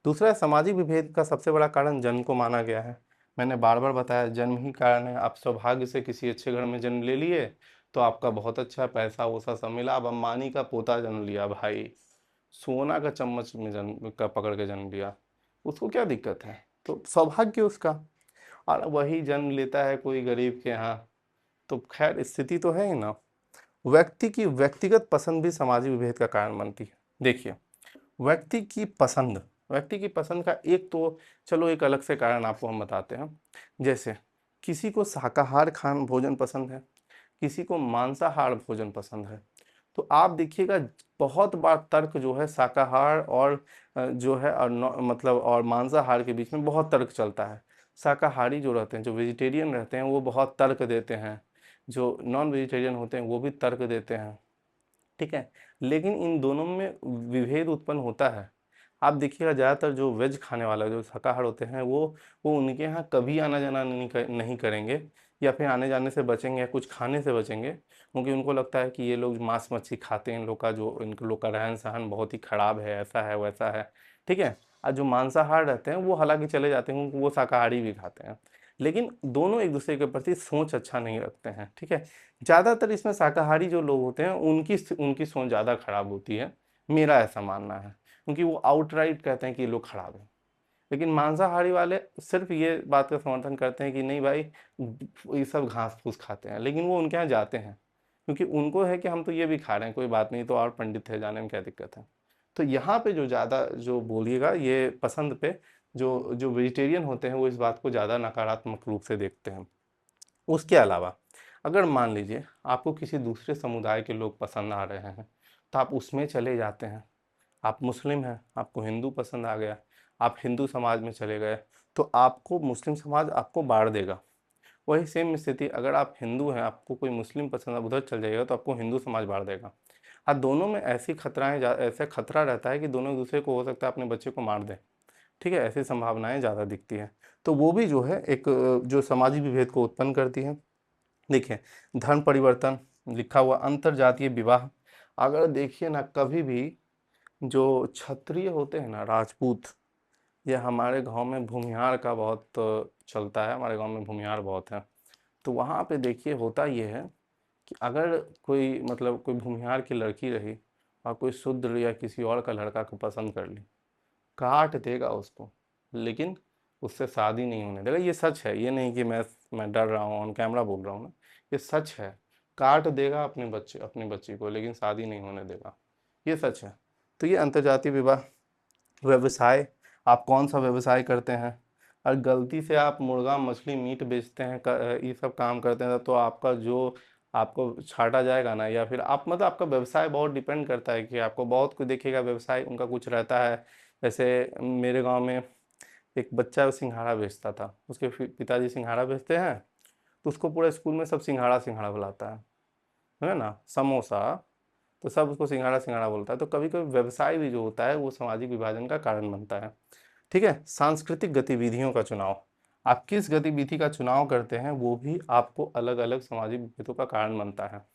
दूसरा, सामाजिक विभेद का सबसे बड़ा कारण जन्म को माना गया है। मैंने बार बार बताया, जन्म ही कारण है। आप सौभाग्य से किसी अच्छे घर में जन्म ले लिए तो आपका बहुत अच्छा पैसा वैसा सब मिला। अब अंबानी का पोता जन्म लिया भाई, सोना का चम्मच में जन्म का पकड़ के जन्म लिया, उसको क्या दिक्कत है? तो सौभाग्य उसका। और वही जन्म लेता है कोई गरीब के यहाँ, तो खैर स्थिति तो है ही ना। व्यक्ति की व्यक्तिगत पसंद भी सामाजिक विभेद का कारण बनती है। देखिए, व्यक्ति की पसंद, व्यक्ति की पसंद का एक तो चलो एक अलग से कारण आपको हम बताते हैं। जैसे किसी को शाकाहार खान भोजन पसंद है, किसी को मांसाहार भोजन पसंद है। तो आप देखिएगा, बहुत बार तर्क जो है शाकाहार और जो है और मतलब और मांसाहार के बीच में बहुत तर्क चलता है। शाकाहारी जो रहते हैं, जो वेजिटेरियन रहते हैं, वो बहुत तर्क देते हैं, जो नॉन वेजिटेरियन होते हैं वो भी तर्क देते हैं, ठीक है। लेकिन इन दोनों में विभेद उत्पन्न होता है। आप देखिएगा, ज़्यादातर जो वेज खाने वाला जो शाकाहार होते हैं, वो उनके यहाँ कभी आना जाना नहीं करेंगे, या फिर आने जाने से बचेंगे या कुछ खाने से बचेंगे, क्योंकि उनको लगता है कि ये लोग मांस मच्छी खाते हैं, इन लोग का जो इन लोग का रहन सहन बहुत ही खराब है, ऐसा है वैसा है, ठीक है। और जो मांसाहार रहते हैं वो हालांकि चले जाते हैं, क्योंकि वो शाकाहारी भी खाते हैं, लेकिन दोनों एक दूसरे के प्रति सोच अच्छा नहीं रखते हैं, ठीक है। ज़्यादातर इसमें शाकाहारी जो लोग होते हैं उनकी उनकी सोच ज़्यादा खराब होती है, मेरा ऐसा मानना है, क्योंकि वो आउटराइट कहते हैं कि ये लोग खराब हैं। लेकिन मांसाहारी वाले सिर्फ ये बात का समर्थन करते हैं कि नहीं भाई, ये सब घास फूस खाते हैं, लेकिन वो उनके यहाँ जाते हैं, क्योंकि उनको है कि हम तो ये भी खा रहे हैं, कोई बात नहीं, तो और पंडित है, जाने में क्या दिक्कत है। तो यहाँ पे जो ज़्यादा जो बोलिएगा ये पसंद पे, जो जो वेजिटेरियन होते हैं वो इस बात को ज़्यादा नकारात्मक रूप से देखते हैं। उसके अलावा अगर मान लीजिए आपको किसी दूसरे समुदाय के लोग पसंद आ रहे हैं, तो आप उसमें चले जाते हैं। आप मुस्लिम हैं, आपको हिंदू पसंद आ गया, आप हिंदू समाज में चले गए, तो आपको मुस्लिम समाज आपको बाढ़ देगा। वही सेम स्थिति, अगर आप हिंदू हैं, आपको कोई मुस्लिम पसंद है, उधर चल जाइएगा तो आपको हिंदू समाज बाढ़ देगा। हाँ, दोनों में ऐसी खतराएं ऐसा खतरा रहता है कि दोनों एक दूसरे को हो सकता है अपने बच्चे को मार दें, ठीक है, ऐसी संभावनाएं ज़्यादा दिखती हैं। तो वो भी जो है एक जो सामाजिक विभेद को उत्पन्न करती है। देखिए, धर्म परिवर्तन, लिखा हुआ अंतर जातीय विवाह। अगर देखिए ना, कभी भी जो क्षत्रिय होते हैं ना, राजपूत, ये हमारे गांव में भूमिहार का बहुत चलता है, हमारे गांव में भूमिहार बहुत है। तो वहाँ पे देखिए होता ये है कि अगर कोई मतलब कोई भूमिहार की लड़की रही और कोई शूद्र या किसी और का लड़का को पसंद कर ली, काट देगा उसको, लेकिन उससे शादी नहीं होने देगा। ये सच है, ये नहीं कि मैं डर रहा हूँ, ऑन कैमरा बोल रहा हूँ ना, ये सच है। काट देगा अपनी बच्ची को, लेकिन शादी नहीं होने देगा, ये सच है। तो ये अंतर्जातीय विवाह। व्यवसाय, आप कौन सा व्यवसाय करते हैं? और गलती से आप मुर्गा मछली मीट बेचते हैं, ये सब काम करते हैं, तो आपका जो आपको छाटा जाएगा ना, या फिर आप मतलब आपका व्यवसाय बहुत डिपेंड करता है कि आपको बहुत कुछ देखिएगा, व्यवसाय उनका कुछ रहता है जैसे मेरे गांव में एक बच्चा सिंघाड़ा बेचता था, उसके पिताजी सिंघाड़ा बेचते हैं, तो उसको पूरे स्कूल में सब सिंघाड़ा सिंघाड़ा बुलाता है ना, समोसा, तो सब उसको सिंघाड़ा सिंघाड़ा बोलता है। तो कभी कभी व्यवसाय भी जो होता है वो सामाजिक विभाजन का कारण बनता है। ठीक है, सांस्कृतिक गतिविधियों का चुनाव, आप किस गतिविधि का चुनाव करते हैं वो भी आपको अलग अलग सामाजिक विभेदों का कारण बनता है।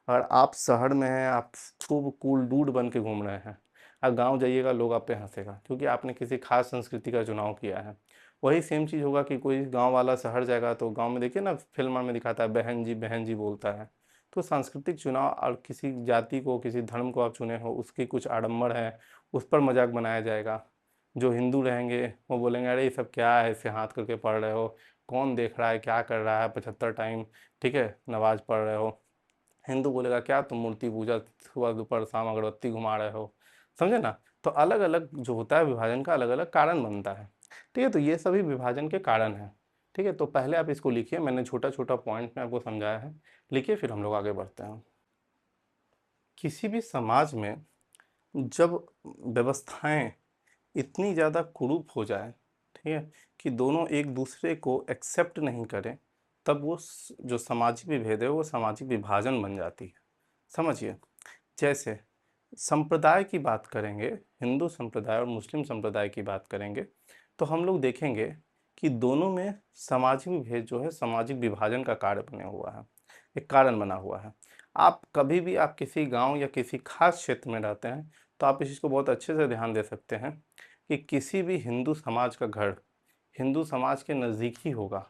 अगर आप शहर में हैं, आप खूब कूल डूड बन के घूम रहे हैं, आप गांव जाइएगा लोग आप पे हंसेगा क्योंकि आपने किसी खास संस्कृति का चुनाव किया है। वही सेम चीज़ होगा कि कोई गांव वाला शहर जाएगा तो गांव में देखिए ना, फिल्म में दिखाता है बहन जी बोलता है। तो सांस्कृतिक चुनाव, और किसी जाति को किसी धर्म को आप चुने हो उसकी कुछ आडंबर है, उस पर मजाक बनाया जाएगा। जो हिंदू रहेंगे वो बोलेंगे अरे ये सब क्या है, ऐसे हाथ करके पढ़ रहे हो, कौन देख रहा है, क्या कर रहा है 75 टाइम, ठीक है, नमाज पढ़ रहे हो। हिंदू बोलेगा क्या तुम मूर्ति पूजा सुबह दोपहर शाम अगरबत्ती घुमा रहे हो। समझे ना। तो अलग अलग जो होता है विभाजन का अलग अलग कारण बनता है। ठीक है, तो ये सभी विभाजन के कारण हैं। ठीक है, तो पहले आप इसको लिखिए, मैंने छोटा छोटा पॉइंट में आपको समझाया है, लिखिए फिर हम लोग आगे बढ़ते हैं। किसी भी समाज में जब व्यवस्थाएं इतनी ज़्यादा कुरूप हो जाए, ठीक है, कि दोनों एक दूसरे को एक्सेप्ट नहीं करें, तब वो जो सामाजिक विभेद है वो सामाजिक विभाजन बन जाती है। समझिए, जैसे संप्रदाय की बात करेंगे, हिंदू संप्रदाय और मुस्लिम संप्रदाय की बात करेंगे, तो हम लोग देखेंगे कि दोनों में सामाजिक विभेद जो है सामाजिक विभाजन का कार्य बने हुआ है, एक कारण बना हुआ है। आप कभी भी आप किसी गांव या किसी खास क्षेत्र में रहते हैं तो आप इस चीज़ को बहुत अच्छे से ध्यान दे सकते हैं कि किसी भी हिंदू समाज का घर हिंदू समाज के नज़दीक ही होगा।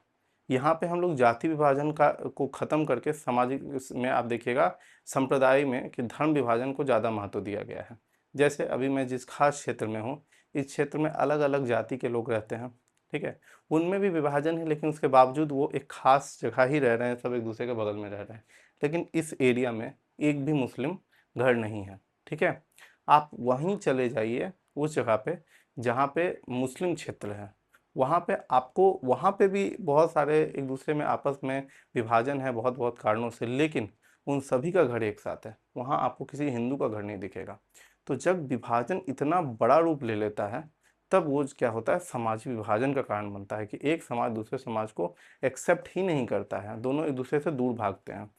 यहाँ पे हम लोग जाति विभाजन का को ख़त्म करके सामाजिक में आप देखिएगा संप्रदाय में कि धर्म विभाजन को ज़्यादा महत्व दिया गया है। जैसे अभी मैं जिस खास क्षेत्र में हूँ, इस क्षेत्र में अलग अलग जाति के लोग रहते हैं। ठीक है, उनमें भी विभाजन है लेकिन उसके बावजूद वो एक खास जगह ही रह रहे हैं, सब एक दूसरे के बगल में रह रहे हैं। लेकिन इस एरिया में एक भी मुस्लिम घर नहीं है। ठीक है, आप वहीं चले जाइए उस जगह पे जहाँ पे मुस्लिम क्षेत्र है, वहाँ पे आपको वहाँ पे भी बहुत सारे एक दूसरे में आपस में विभाजन है बहुत बहुत कारणों से, लेकिन उन सभी का घर एक साथ है, वहाँ आपको किसी हिंदू का घर नहीं दिखेगा। तो जब विभाजन इतना बड़ा रूप ले लेता है तब वो क्या होता है, सामाजिक विभाजन का कारण बनता है कि एक समाज दूसरे समाज को एक्सेप्ट ही नहीं करता है, दोनों एक दूसरे से दूर भागते हैं।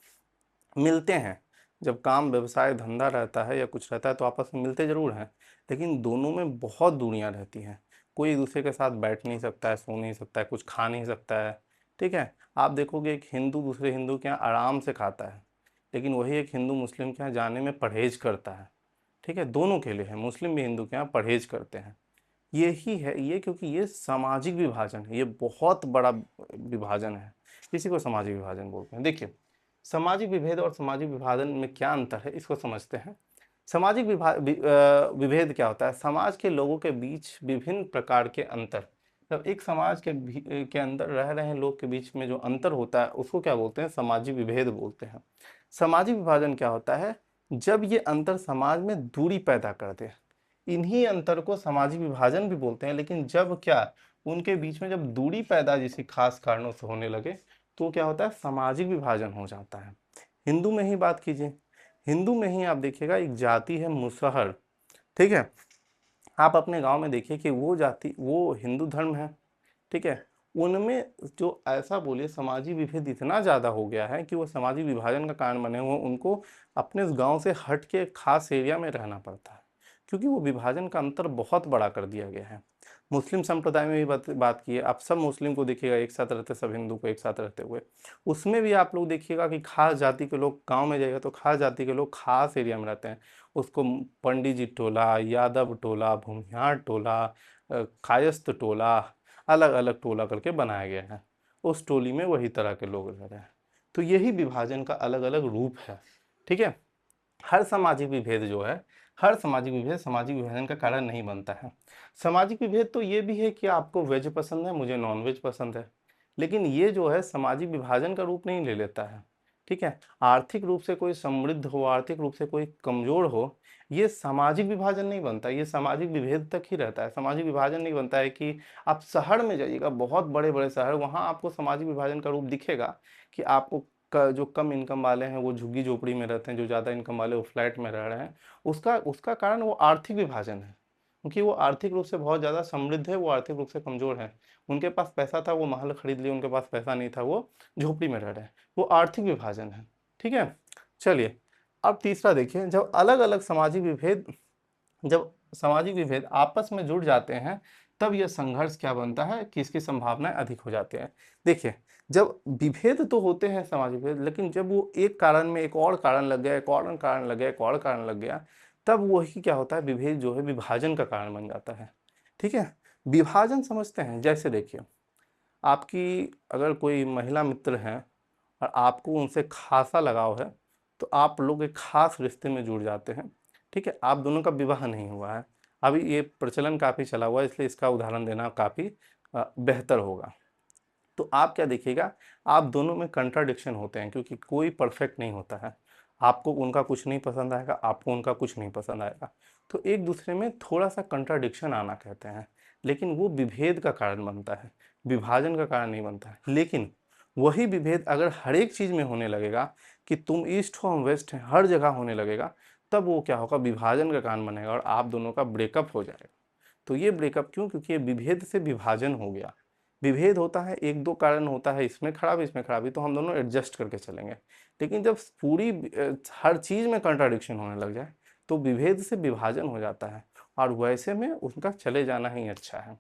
मिलते हैं जब काम व्यवसाय धंधा रहता है या कुछ रहता है तो आपस में मिलते ज़रूर हैं, लेकिन दोनों में बहुत दूरियां रहती हैं। कोई एक दूसरे के साथ बैठ नहीं सकता है, सो नहीं सकता है, कुछ खा नहीं सकता है। ठीक है, आप देखोगे एक हिंदू दूसरे हिंदू के यहाँ आराम से खाता है, लेकिन वही एक हिंदू मुस्लिम के यहाँ जाने में परहेज करता है। ठीक है, दोनों के लिए है, मुस्लिम भी हिंदू के यहाँ परहेज करते हैं। यही है ये, क्योंकि ये सामाजिक विभाजन है, ये बहुत बड़ा विभाजन है, इसी को सामाजिक विभाजन बोलते हैं। देखिए, सामाजिक विभेद और सामाजिक विभाजन में क्या अंतर है इसको समझते हैं। सामाजिक विभेद क्या होता है, समाज के लोगों के बीच विभिन्न प्रकार के अंतर, जब एक समाज के अंदर रह रहे हैं लोग के बीच में जो अंतर होता है उसको क्या बोलते हैं, सामाजिक विभेद बोलते हैं। सामाजिक विभाजन क्या होता है, जब ये अंतर समाज में दूरी पैदा कर दे, इन्हीं अंतर को सामाजिक विभाजन भी बोलते हैं। लेकिन जब क्या, उनके बीच में जब दूरी पैदा किसी खास कारणों से होने लगे तो क्या होता है, सामाजिक विभाजन हो जाता है। हिंदू में ही बात कीजिए, हिंदू में ही आप देखिएगा एक जाति है मुसहर। ठीक है, आप अपने गांव में देखिए कि वो जाति वो हिंदू धर्म है। ठीक है, उनमें जो ऐसा बोलिए सामाजिक विभेद इतना ज़्यादा हो गया है कि वो सामाजिक विभाजन का कारण बने हुए, उनको अपने उस गांव से हट के खास एरिया में रहना पड़ता है क्योंकि वो विभाजन का अंतर बहुत बड़ा कर दिया गया है। मुस्लिम संप्रदाय में भी बात की है, आप सब मुस्लिम को देखिएगा एक साथ रहते, सब हिंदू को एक साथ रहते हुए, उसमें भी आप लोग देखिएगा कि खास जाति के लोग गांव में जाएगा तो खास जाति के लोग खास एरिया में रहते हैं। उसको पंडित जी टोला, यादव टोला, भूमिहार टोला, कायस्थ टोला, अलग अलग टोला करके बनाया गया है। उस टोली में वही तरह के लोग रह रहे हैं। तो यही विभाजन का अलग अलग रूप है। ठीक है, हर सामाजिक विभेद जो है, हर सामाजिक विभेद सामाजिक विभाजन का कारण नहीं बनता है। सामाजिक विभेद तो ये भी है कि आपको वेज पसंद है, मुझे नॉन वेज पसंद है, लेकिन ये जो है सामाजिक विभाजन का रूप नहीं ले लेता है। ठीक है, आर्थिक रूप से कोई समृद्ध हो, आर्थिक रूप से कोई कमजोर हो, ये सामाजिक विभाजन नहीं बनता, ये सामाजिक विभेद तक ही रहता है। सामाजिक विभाजन नहीं बनता है कि आप शहर में जाइएगा, बहुत बड़े बड़े शहर, वहाँ आपको सामाजिक विभाजन का रूप दिखेगा कि आपको जो कम इनकम वाले हैं वो झुग्गी झोपड़ी में रहते हैं, जो ज़्यादा इनकम वाले वो फ्लैट में रह रहे हैं। उसका उसका कारण वो आर्थिक विभाजन है, क्योंकि वो आर्थिक रूप से बहुत ज़्यादा समृद्ध है, वो आर्थिक रूप से कमज़ोर है। उनके पास पैसा था, वो महल खरीद लिए, उनके पास पैसा नहीं था, वो झोपड़ी में रह रहे हैं। वो आर्थिक विभाजन है, ठीक है? चलिए, अब तीसरा देखिए, जब सामाजिक विभेद आपस में जुड़ जाते हैं, तब यह संघर्ष क्या बनता है कि इसकी संभावनाएं अधिक हो जाती हैं। देखिए, जब विभेद तो होते हैं सामाजिक विभेद, लेकिन जब वो एक कारण में एक और कारण लग गया, एक और कारण लग गया, एक और कारण लग गया, तब वही क्या होता है, विभेद जो है विभाजन का कारण बन जाता है। ठीक है? विभाजन समझते हैं, जैसे देखिए, आपकी अगर कोई महिला मित्र हैं और आपको उनसे खासा लगाव है, तो आप लोग एक खास रिश्ते में जुड़ जाते हैं। ठीक है? आप दोनों का विवाह नहीं हुआ है, अभी ये प्रचलन काफ़ी चला हुआ है, इसलिए इसका उदाहरण देना काफ़ी बेहतर होगा। तो आप क्या देखिएगा, आप दोनों में कंट्राडिक्शन होते हैं, क्योंकि कोई परफेक्ट नहीं होता है। आपको उनका कुछ नहीं पसंद आएगा, आपको उनका कुछ नहीं पसंद आएगा, तो एक दूसरे में थोड़ा सा कंट्राडिक्शन आना कहते हैं। लेकिन वो विभेद का कारण बनता है, विभाजन का कारण नहीं बनता है। लेकिन वही विभेद अगर हर एक चीज़ में होने लगेगा कि तुम ईस्ट हो हम वेस्ट हैं, हर जगह होने लगेगा, तब वो क्या होगा, विभाजन का कारण बनेगा और आप दोनों का ब्रेकअप हो जाएगा। तो ये ब्रेकअप क्यों? क्योंकि ये विभेद से विभाजन हो गया। विभेद होता है, एक दो कारण होता है, इसमें खराबी इसमें खराबी, तो हम दोनों एडजस्ट करके चलेंगे। लेकिन जब पूरी हर चीज़ में कंट्राडिक्शन होने लग जाए, तो विभेद से विभाजन हो जाता है, और वैसे में उनका चले जाना ही अच्छा है।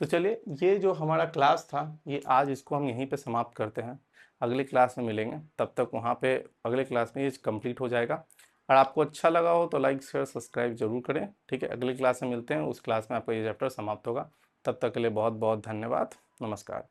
तो चलिए, ये जो हमारा क्लास था, ये आज इसको हम यहीं पे समाप्त करते हैं। अगले क्लास में मिलेंगे, तब तक वहाँ पे अगले क्लास में ये कंप्लीट हो जाएगा। और आपको अच्छा लगा हो तो लाइक शेयर सब्सक्राइब जरूर करें। ठीक है? अगली क्लास में मिलते हैं, उस क्लास में आपका ये चैप्टर समाप्त होगा। तब तक के लिए बहुत बहुत धन्यवाद। नमस्कार।